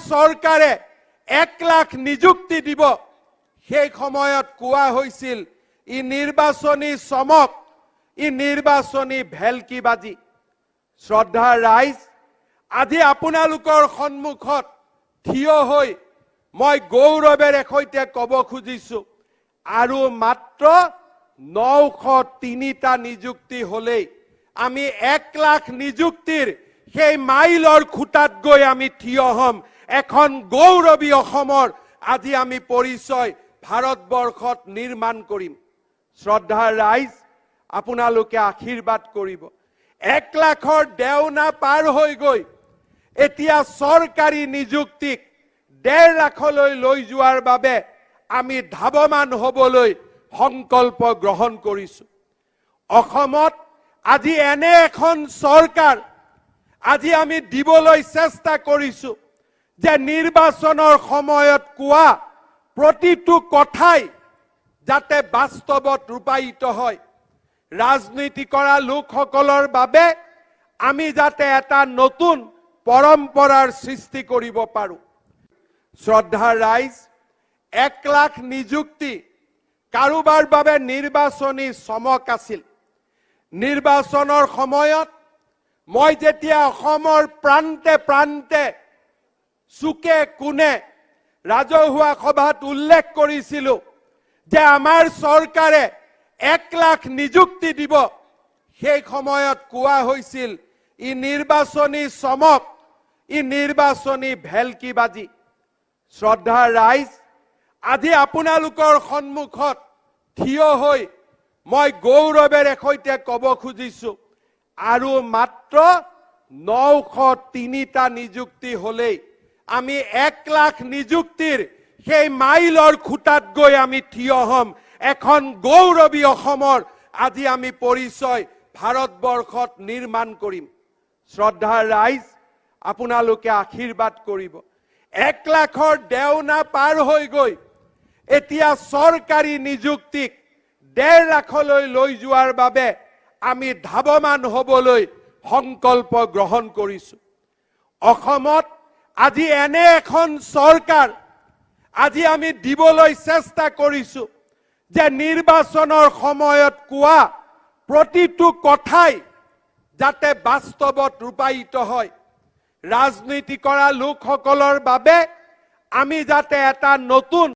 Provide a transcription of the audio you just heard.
চৰকাৰে 1 লাখ নিযুক্তি দিব সেই সময়ত কোৱা হৈছিল ই নিৰ্বাচনী চমক ই নিৰ্বাচনী ভেলকিবাজি শ্ৰদ্ধাৰ ৰাইজ আজি আপোনালোকৰ সন্মুখত থিয় হৈ মই গৌৰৱেৰে সৈতে ক'ব খুজিছো আৰু মাত্ৰ 903টা নিযুক্তি হলেই আমি 1 লাখ নিযুক্তিৰ সেই মাইলৰ খুঁটাত গৈ আমি থিয় হম এখন গৌৰৱী অসমৰ আজি আমি পৰিচয় ভাৰতবৰ্ষত নিৰ্মাণ কৰিম শ্ৰদ্ধাৰ ৰাইজ আপোনালোকে আশীৰ্বাদ কৰিব 1 লাখৰ দেওনা পাৰ হৈ গৈ এতিয়া চৰকাৰী নিযুক্তিক 1.5 লাখলৈ লৈ যোৱাৰ বাবে আমি ধাৱমান হ'বলৈ সংকল্প গ্ৰহণ কৰিছো অসমত আজি এনে এখন চৰকাৰ আজি আমি দিবলৈ চেষ্টা কৰিছো যে নিৰ্বাচনৰ সময়ত কোৱা প্ৰতিটো কথাই যাতে বাস্তৱত ৰূপায়িত হয় ৰাজনীতি কৰা লোকসকলৰ বাবে আমি যাতে এটা নতুন পৰম্পৰাৰ সৃষ্টি কৰিব পাৰো শ্ৰদ্ধাৰ ৰাইজ 1 লাখ নিযুক্তি কাৰোবাৰ বাবে নিৰ্বাচনী চমক আছিল নিৰ্বাচনৰ সময়ত মই যেতিয়া অসমৰ প্ৰান্তে প্ৰান্তে চুকে কোণে ৰাজহুৱা সভাত উল্লেখ কৰিছিলো যে আমাৰ চৰকাৰে 1 লাখ নিযুক্তি দিব সেই সময়ত কোৱা হৈছিল ই নিৰ্বাচনী চমক ই নিৰ্বাচনী ভেলকিবাজি শ্ৰদ্ধাৰ ৰাইজ আজি আপোনালোকৰ সন্মুখত থিয় হৈ মই গৌৰৱেৰে সৈতে ক'ব খুজিছো আৰু মাত্ৰ 903টা নিযুক্তি হলেই আমি 1 লাখ নিযুক্তিৰ সেই মাইলৰ খুঁটাত গৈ আমি থিয় হম এখন গৌৰৱী অসমৰ আজি আমি পৰিচয় ভাৰতবৰ্ষত নিৰ্মাণ কৰিম শ্ৰদ্ধাৰ ৰাইজ আপোনালোকে আশীৰ্বাদ কৰিব 1 লাখৰ দেওনা পাৰ হৈ গৈ এতিয়া চৰকাৰী নিযুক্তিক 1.5 লাখলৈ লৈ যোৱাৰ বাবে আমি ধাৱমান হ'বলৈ সংকল্প গ্ৰহণ কৰিছো অসমত আজি এনে এখন চৰকাৰ আজি আমি দিবলৈ চেষ্টা কৰিছো যে নিৰ্বাচনৰ সময়ত কোৱা প্ৰতিটো কথাই যাতে বাস্তৱত ৰূপায়িত হয় ৰাজনীতি কৰা লোকসকলৰ বাবে আমি যাতে এটা নতুন